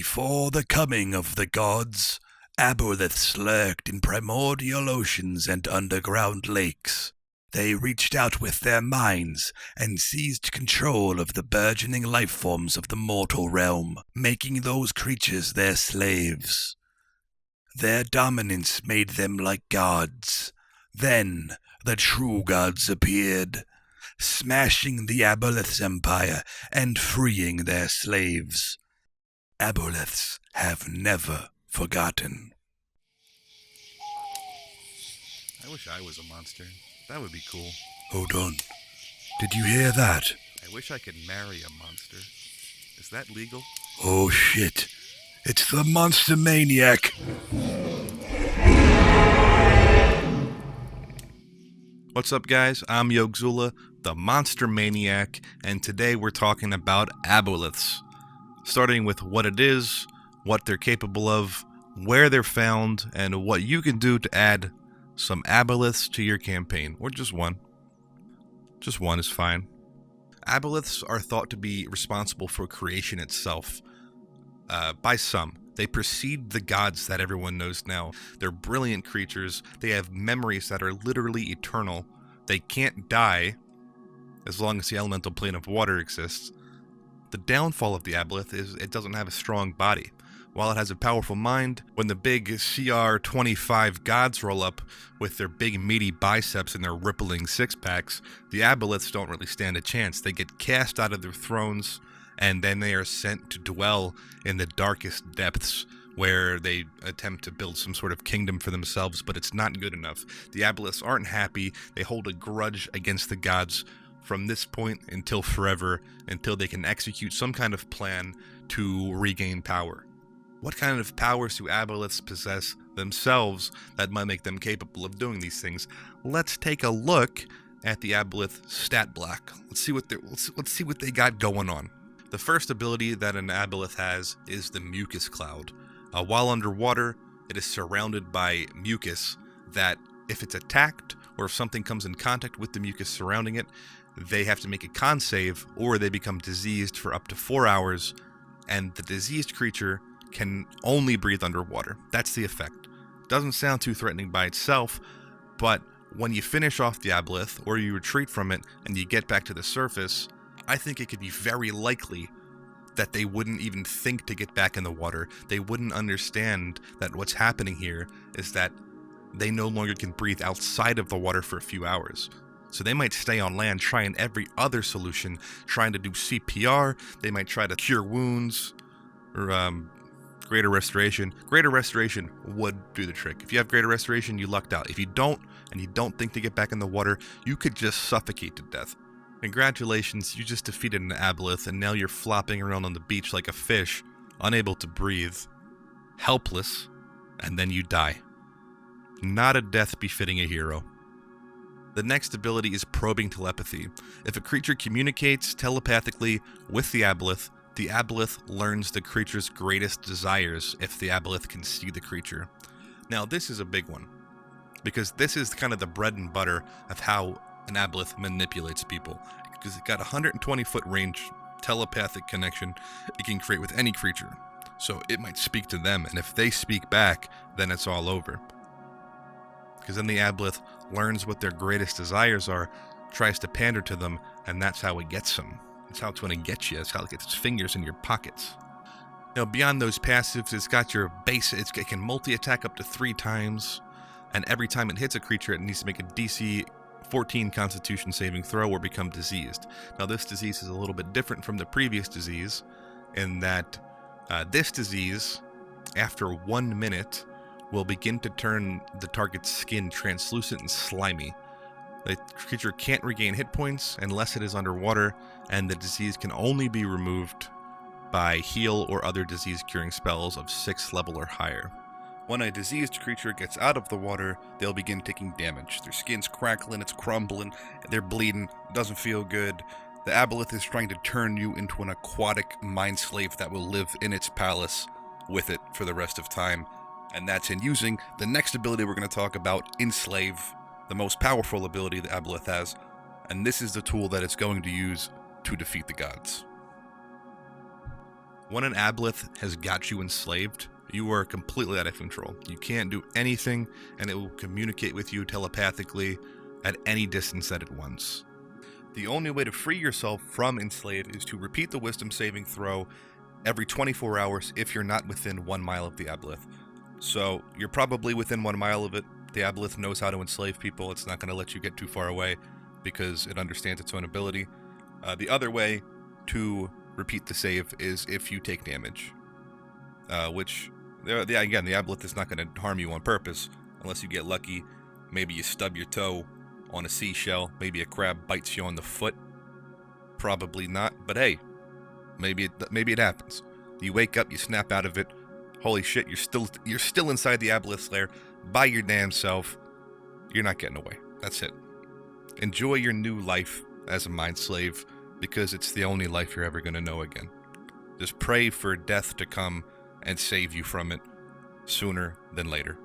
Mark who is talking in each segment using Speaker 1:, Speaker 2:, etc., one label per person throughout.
Speaker 1: Before the coming of the gods, aboleths lurked in primordial oceans and underground lakes. They reached out with their minds and seized control of the burgeoning life forms of the mortal realm, making those creatures their slaves. Their dominance made them like gods. Then the true gods appeared, smashing the aboleth's empire and freeing their slaves. Aboleths have never forgotten.
Speaker 2: I wish I was a monster. That would be cool.
Speaker 1: Hold on. Did you hear that?
Speaker 2: I wish I could marry a monster. Is that legal?
Speaker 1: Oh shit. It's the Monster Maniac.
Speaker 2: What's up, guys? I'm Yogzula, the Monster Maniac, and today we're talking about aboleths. Starting with what it is, what they're capable of, where they're found, and what you can do to add some aboleths to your campaign, or just one. Just one is fine. Aboleths are thought to be responsible for creation itself. By some. They precede the gods that everyone knows now. They're brilliant creatures. They have memories that are literally eternal. They can't die as long as the elemental plane of water exists. The downfall of the aboleth is it doesn't have a strong body. While it has a powerful mind, when the big CR25 gods roll up with their big meaty biceps and their rippling six-packs, the aboleths don't really stand a chance. They get cast out of their thrones, and then they are sent to dwell in the darkest depths, where they attempt to build some sort of kingdom for themselves, but it's not good enough. The aboleths aren't happy. They hold a grudge against the gods from this point until forever, until they can execute some kind of plan to regain power. What kind of powers do aboleths possess themselves that might make them capable of doing these things? Let's take a look at the aboleth stat block. Let's see what they got going on. The first ability that an aboleth has is the Mucus Cloud. While underwater, it is surrounded by mucus that, if it's attacked or if something comes in contact with the mucus surrounding it, they have to make a con save or they become diseased for up to 4 hours, and the diseased creature can only breathe underwater. That's the effect. Doesn't sound too threatening by itself, but when you finish off the aboleth or you retreat from it and you get back to the surface, I think it could be very likely that they wouldn't even think to get back in the water. They wouldn't understand that what's happening here is that they no longer can breathe outside of the water for a few hours. So they might stay on land trying every other solution, trying to do CPR, they might try to cure wounds, or Greater Restoration. Greater Restoration would do the trick. If you have Greater Restoration, you lucked out. If you don't, and you don't think to get back in the water, you could just suffocate to death. Congratulations, you just defeated an aboleth, and now you're flopping around on the beach like a fish, unable to breathe, helpless, and then you die. Not a death befitting a hero. The next ability is Probing Telepathy. If a creature communicates telepathically with the aboleth learns the creature's greatest desires if the aboleth can see the creature. Now, this is a big one, because this is kind of the bread and butter of how an aboleth manipulates people, because it's got a 120-foot range telepathic connection it can create with any creature. So it might speak to them, and if they speak back, then it's all over. Because then the aboleth learns what their greatest desires are, tries to pander to them, and that's how it gets them. That's how it's going to get you. That's how it gets its fingers in your pockets. Now, beyond those passives, it's got your base. It can multi-attack up to 3 times, and every time it hits a creature, it needs to make a DC 14 Constitution saving throw or become diseased. Now, this disease is a little bit different from the previous disease, in that this disease, after 1 minute, will begin to turn the target's skin translucent and slimy. The creature can't regain hit points unless it is underwater, and the disease can only be removed by heal or other disease-curing spells of 6th level or higher. When a diseased creature gets out of the water, they'll begin taking damage. Their skin's crackling, it's crumbling, they're bleeding, doesn't feel good. The aboleth is trying to turn you into an aquatic mind slave that will live in its palace with it for the rest of time. And that's in using the next ability we're going to talk about, Enslave, the most powerful ability the aboleth has, and this is the tool that it's going to use to defeat the gods. When an aboleth has got you enslaved, you are completely out of control. You can't do anything, and it will communicate with you telepathically at any distance that it wants. The only way to free yourself from Enslave is to repeat the wisdom saving throw every 24 hours if you're not within 1 mile of the aboleth. So you're probably within 1 mile of it. The aboleth knows how to enslave people. It's not going to let you get too far away because it understands its own ability. The other way to repeat the save is if you take damage, which, again, the aboleth is not going to harm you on purpose unless you get lucky. Maybe you stub your toe on a seashell. Maybe a crab bites you on the foot. Probably not, but hey, maybe it happens. You wake up, you snap out of it. Holy shit, you're still inside the aboleth's lair by your damn self. You're not getting away. That's it. Enjoy your new life as a mind slave, because it's the only life you're ever going to know again. Just pray for death to come and save you from it sooner than later.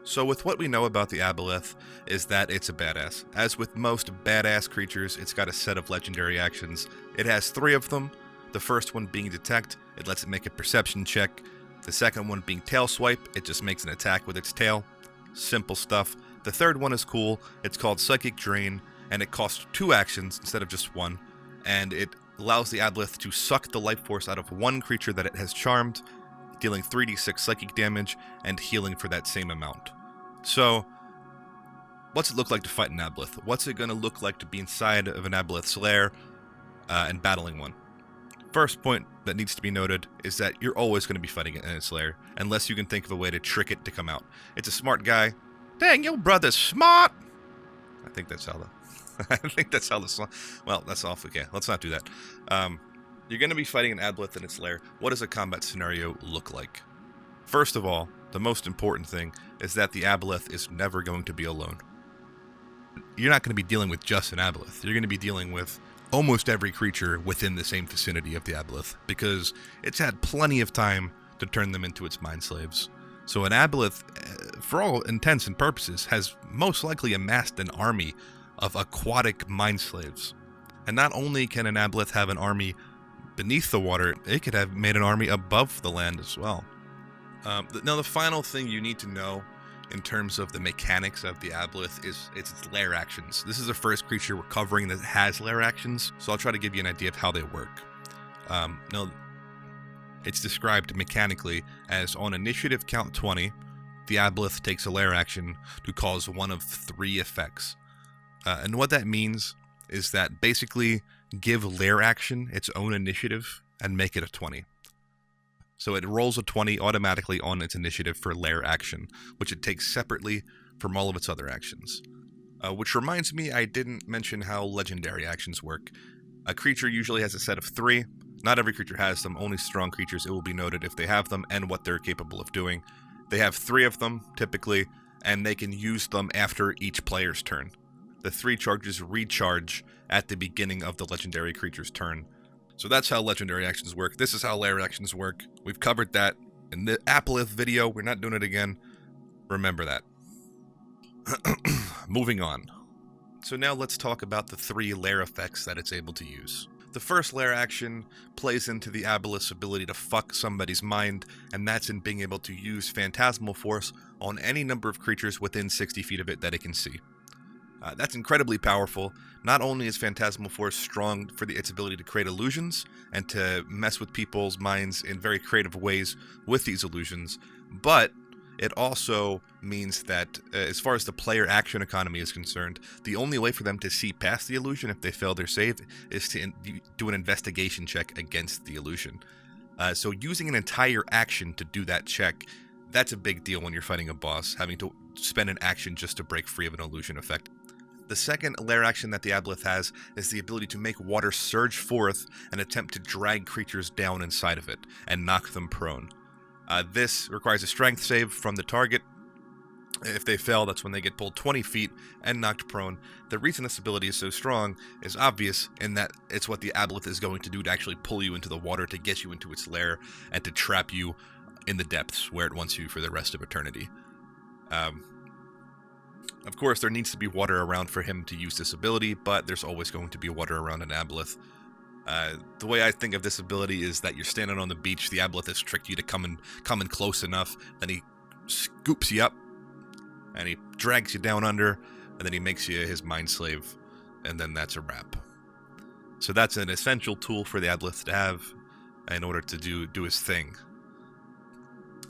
Speaker 2: So with what we know about the aboleth is that it's a badass. As with most badass creatures, it's got a set of legendary actions. It has 3 of them. The first one being detect, it lets it make a perception check. The second one being tail swipe, it just makes an attack with its tail. Simple stuff. The third one is cool. It's called psychic drain, and it costs 2 actions instead of just 1. And it allows the aboleth to suck the life force out of one creature that it has charmed, dealing 3d6 psychic damage and healing for that same amount. So, what's it look like to fight an aboleth? What's it going to look like to be inside of an aboleth's lair and battling one? First point that needs to be noted is that you're always going to be fighting it in its lair, unless you can think of a way to trick it to come out. It's a smart guy. Dang, your brother's smart! I think that's how the song... Well, that's off. Okay, let's not do that. You're going to be fighting an aboleth in its lair. What does a combat scenario look like? First of all, the most important thing is that the aboleth is never going to be alone. You're not going to be dealing with just an aboleth. You're going to be dealing with almost every creature within the same vicinity of the aboleth, because it's had plenty of time to turn them into its mind slaves. So an aboleth, for all intents and purposes, has most likely amassed an army of aquatic mind slaves. And not only can an aboleth have an army beneath the water, it could have made an army above the land as well. Now, the final thing you need to know in terms of the mechanics of the aboleth is its lair actions. This is the first creature we're covering that has lair actions, so I'll try to give you an idea of how they work. Now, it's described mechanically as on initiative count 20, the aboleth takes a lair action to cause one of 3 effects. And what that means is that basically give lair action its own initiative and make it a 20. So it rolls a 20 automatically on its initiative for lair action, which it takes separately from all of its other actions. Which reminds me, I didn't mention how legendary actions work. A creature usually has a set of 3. Not every creature has them, only strong creatures, it will be noted if they have them and what they're capable of doing. They have 3 of them, typically, and they can use them after each player's turn. The 3 charges recharge at the beginning of the legendary creature's turn. So that's how legendary actions work. This is how lair actions work. We've covered that in the aboleth video. We're not doing it again. Remember that. Moving on. So now let's talk about the 3 lair effects that it's able to use. The first lair action plays into the aboleth's ability to fuck somebody's mind, and that's in being able to use phantasmal force on any number of creatures within 60 feet of it that it can see. That's incredibly powerful. Not only is Phantasmal Force strong for its ability to create illusions and to mess with people's minds in very creative ways with these illusions, but it also means that as far as the player action economy is concerned, the only way for them to see past the illusion if they fail their save is to do an investigation check against the illusion. So using an entire action to do that check, that's a big deal when you're fighting a boss, having to spend an action just to break free of an illusion effect. The second lair action that the aboleth has is the ability to make water surge forth and attempt to drag creatures down inside of it and knock them prone. This requires a strength save from the target. If they fail, that's when they get pulled 20 feet and knocked prone. The reason this ability is so strong is obvious in that it's what the aboleth is going to do to actually pull you into the water to get you into its lair and to trap you in the depths where it wants you for the rest of eternity. Of course, there needs to be water around for him to use this ability, but there's always going to be water around an aboleth. The way I think of this ability is that you're standing on the beach, the Aboleth has tricked you to come in close enough, then he scoops you up, and he drags you down under, and then he makes you his mind slave, and then that's a wrap. So that's an essential tool for the Aboleth to have in order to do his thing.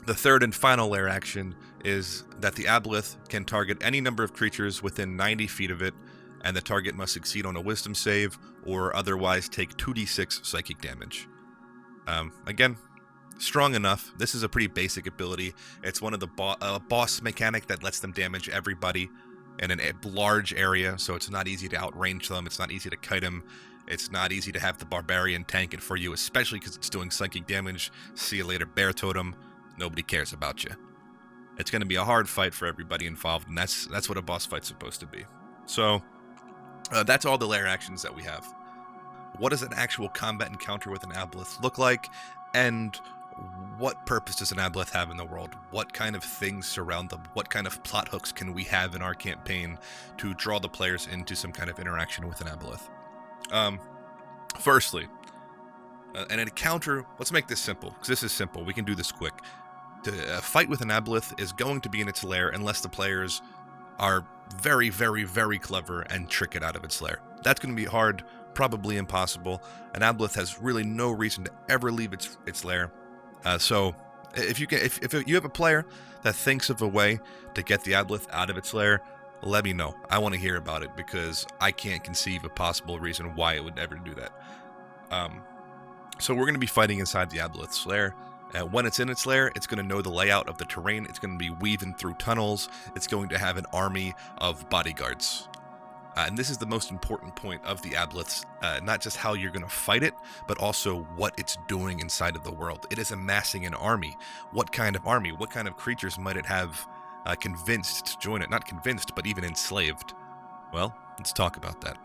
Speaker 2: The third and final lair action is that the Aboleth can target any number of creatures within 90 feet of it, and the target must succeed on a wisdom save or otherwise take 2d6 psychic damage. Again, strong enough. This is a pretty basic ability. It's one of the boss mechanic that lets them damage everybody in a large area, so it's not easy to outrange them. It's not easy to kite them. It's not easy to have the barbarian tank it for you, especially because it's doing psychic damage. See you later, bear totem. Nobody cares about you. It's going to be a hard fight for everybody involved, and that's what a boss fight's supposed to be. So that's all the lair actions that we have. What does an actual combat encounter with an Aboleth look like, and what purpose does an Aboleth have in the world? What kind of things surround them? What kind of plot hooks can we have in our campaign to draw the players into some kind of interaction with an Aboleth? Firstly, an encounter, let's make this simple, because this is simple. We can do this quick. To fight with an Aboleth is going to be in its lair unless the players are very, very, very clever and trick it out of its lair. That's going to be hard, probably impossible. An Aboleth has really no reason to ever leave its lair. So if you have a player that thinks of a way to get the Aboleth out of its lair, let me know. I want to hear about it, because I can't conceive a possible reason why it would ever do that. So we're going to be fighting inside the Aboleth's lair. When it's in its lair, it's going to know the layout of the terrain. It's going to be weaving through tunnels. It's going to have an army of bodyguards. And this is the most important point of the Aboleths, not just how you're going to fight it, but also what it's doing inside of the world. It is amassing an army. What kind of army? What kind of creatures might it have convinced to join it? Not convinced, but even enslaved. Well, let's talk about that.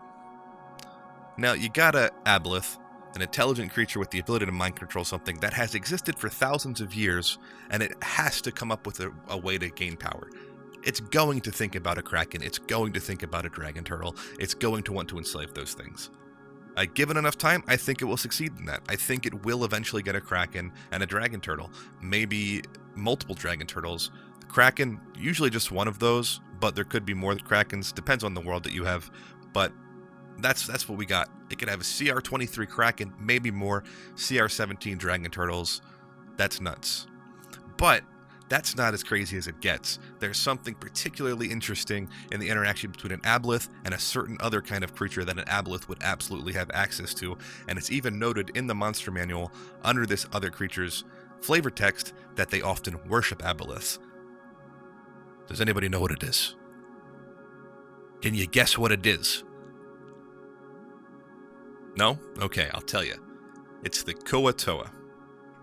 Speaker 2: Now, you got a Aboleth, an intelligent creature with the ability to mind control something that has existed for thousands of years, and it has to come up with a way to gain power. It's going to think about a kraken. It's going to think about a dragon turtle. It's going to want to enslave those things. Given enough time, I think it will succeed in that. I think it will eventually get a kraken and a dragon turtle. Maybe multiple dragon turtles. Kraken, usually just one of those, but there could be more krakens. Depends on the world that you have. But that's what we got. It could have a CR23 kraken, maybe more. CR17 dragon turtles. That's nuts. But that's not as crazy as it gets. There's something particularly interesting in the interaction between an Aboleth and a certain other kind of creature that an Aboleth would absolutely have access to, and it's even noted in the monster manual under this other creature's flavor text that they often worship Aboleths. Does anybody know what it is? Can you guess what it is? No? Okay, I'll tell you. It's the Kuo-toa.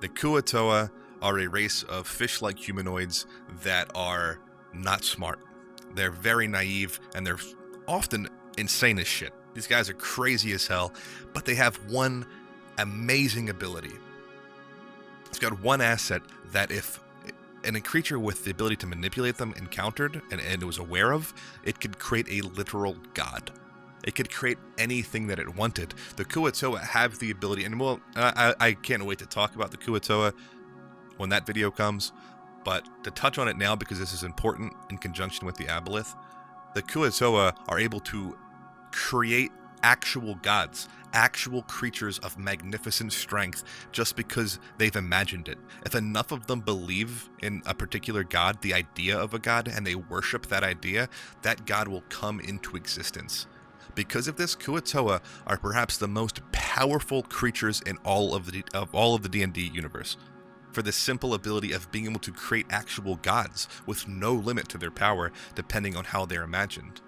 Speaker 2: The Kuo-toa are a race of fish-like humanoids that are not smart. They're very naive, and they're often insane as shit. These guys are crazy as hell, but they have one amazing ability. It's got one asset that if a creature with the ability to manipulate them encountered and was aware of, it could create a literal god. It could create anything that it wanted. The Kuo-toa have the ability, and well, I can't wait to talk about the Kuo-toa when that video comes, but to touch on it now because this is important in conjunction with the Aboleth, the Kuo-toa are able to create actual gods, actual creatures of magnificent strength just because they've imagined it. If enough of them believe in a particular god, the idea of a god, and they worship that idea, that god will come into existence. Because of this, Kuo-toa are perhaps the most powerful creatures in all of the D&D universe, for the simple ability of being able to create actual gods with no limit to their power depending on how they're imagined.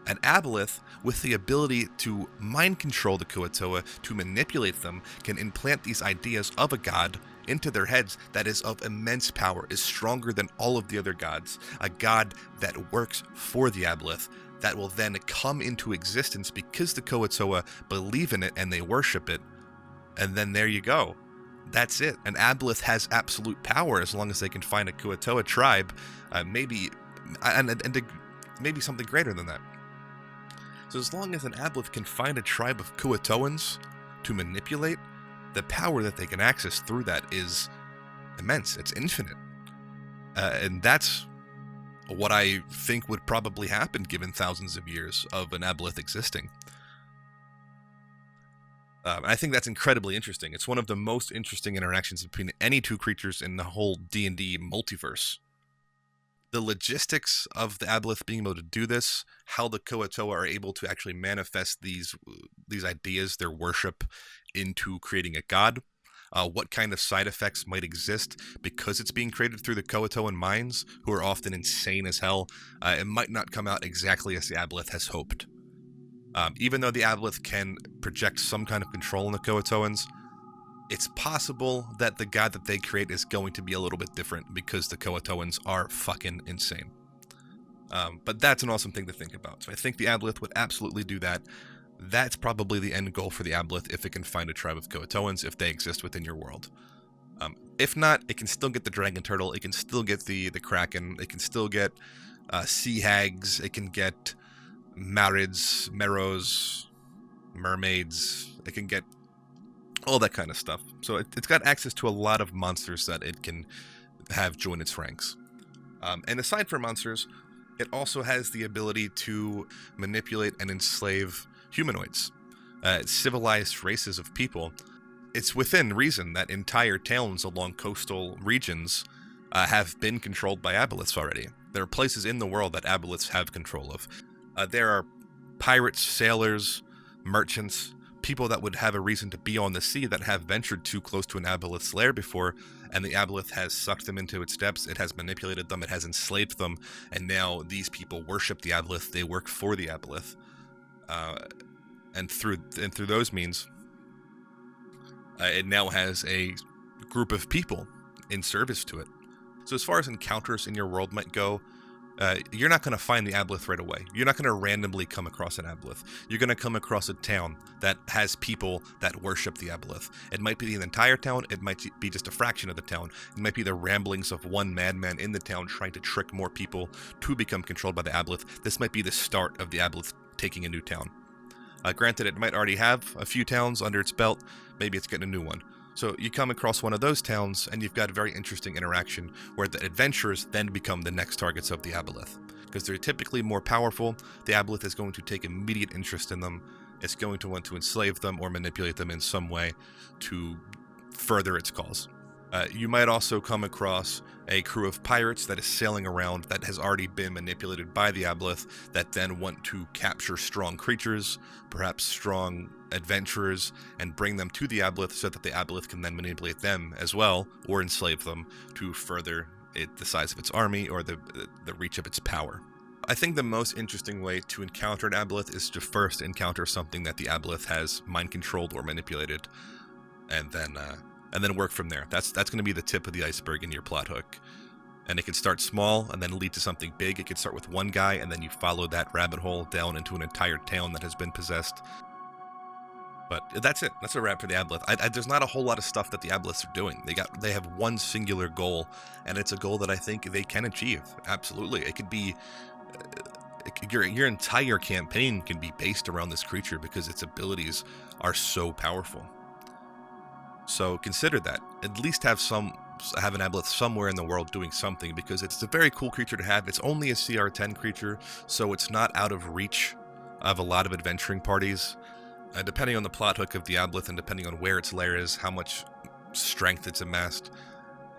Speaker 2: An Aboleth, with the ability to mind control the Kuo-toa, to manipulate them, can implant these ideas of a god into their heads that is of immense power, is stronger than all of the other gods, a god that works for the Aboleth, that will then come into existence because the Kuo-toa believe in it and they worship it, and then there you go. That's it. An Aboleth has absolute power as long as they can find a Kuo-toa tribe, maybe something greater than that. So as long as an Aboleth can find a tribe of Kuo-toans to manipulate, the power that they can access through that is immense. It's infinite. And that's what I think would probably happen given thousands of years of an aboleth existing. I think that's incredibly interesting. It's one of the most interesting interactions between any two creatures in the whole D&D multiverse. The logistics of the aboleth being able to do this, how the Koatoa are able to actually manifest these ideas, their worship, into creating a god, what kind of side effects might exist because it's being created through the Koatoan minds, who are often insane as hell. It might not come out exactly as the aboleth has hoped. Even though the aboleth can project some kind of control on the Koatoans, it's possible that the god that they create is going to be a little bit different because the Koatoans are fucking insane. But that's an awesome thing to think about. So I think the aboleth would absolutely do that. That's probably the end goal for the aboleth if it can find a tribe of Koatoans, if they exist within your world. If not, it can still get the dragon turtle, it can still get the kraken, it can still get sea hags, it can get marids, meros, mermaids, it can get all that kind of stuff. So it's got access to a lot of monsters that it can have join its ranks. And aside from monsters, it also has the ability to manipulate and enslave humanoids, civilized races of people. It's within reason that entire towns along coastal regions have been controlled by aboleths already. There are places in the world that aboleths have control of. There are pirates, sailors, merchants, people that would have a reason to be on the sea that have ventured too close to an aboleth's lair before, and the aboleth has sucked them into its depths, it has manipulated them, it has enslaved them, and now these people worship the aboleth, they work for the aboleth. And through those means, it now has a group of people in service to it. So as far as encounters in your world might go, you're not going to find the aboleth right away. You're not going to randomly come across an aboleth. You're going to come across a town that has people that worship the aboleth. It might be the entire town. It might be just a fraction of the town. It might be the ramblings of one madman in the town trying to trick more people to become controlled by the aboleth. This might be the start of the aboleth taking a new town. Granted, it might already have a few towns under its belt. Maybe it's getting a new one. So you come across one of those towns, and you've got a very interesting interaction where the adventurers then become the next targets of the aboleth. Because they're typically more powerful, the aboleth is going to take immediate interest in them. It's going to want to enslave them or manipulate them in some way to further its cause. You might also come across a crew of pirates that is sailing around that has already been manipulated by the aboleth that then want to capture strong creatures, perhaps strong adventurers, and bring them to the aboleth so that the aboleth can then manipulate them as well or enslave them to further the size of its army or the reach of its power. I think the most interesting way to encounter an aboleth is to first encounter something that the aboleth has mind controlled or manipulated, and then work from there. That's going to be the tip of the iceberg in your plot hook. And it can start small and then lead to something big. It can start with one guy and then you follow that rabbit hole down into an entire town that has been possessed. But that's it. That's a wrap for the aboleth. There's not a whole lot of stuff that the aboleths are doing. They have one singular goal, and it's a goal that I think they can achieve. Absolutely. It could be your entire campaign can be based around this creature because its abilities are so powerful. So consider that. At least have an aboleth somewhere in the world doing something, because it's a very cool creature to have. It's only a CR10 creature, so it's not out of reach of a lot of adventuring parties. Depending on the plot hook of the aboleth and depending on where its lair is, how much strength it's amassed,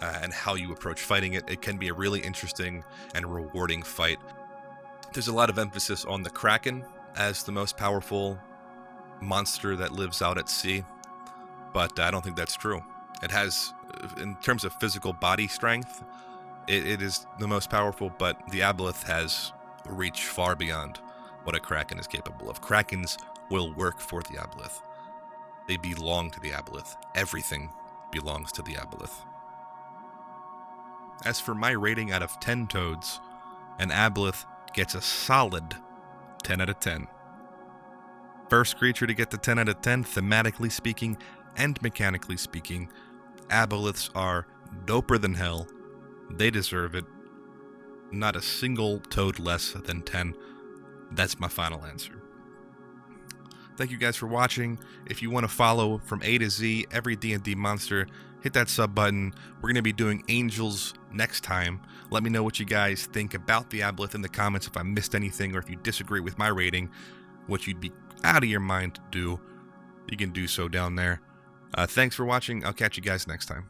Speaker 2: and how you approach fighting it, it can be a really interesting and rewarding fight. There's a lot of emphasis on the kraken as the most powerful monster that lives out at sea. But I don't think that's true. It has, in terms of physical body strength, it is the most powerful, but the aboleth has reached far beyond what a kraken is capable of. Krakens will work for the aboleth. They belong to the aboleth. Everything belongs to the aboleth. As for my rating out of 10 toads, an aboleth gets a solid 10 out of 10. First creature to get the 10 out of 10, thematically speaking, and mechanically speaking, aboleths are doper than hell. They deserve it. Not a single toad less than 10. That's my final answer. Thank you guys for watching. If you want to follow from A to Z every D&D monster, hit that sub button. We're going to be doing angels next time. Let me know what you guys think about the aboleth in the comments if I missed anything, or if you disagree with my rating, what you'd be out of your mind to do. You can do so down there. Thanks for watching. I'll catch you guys next time.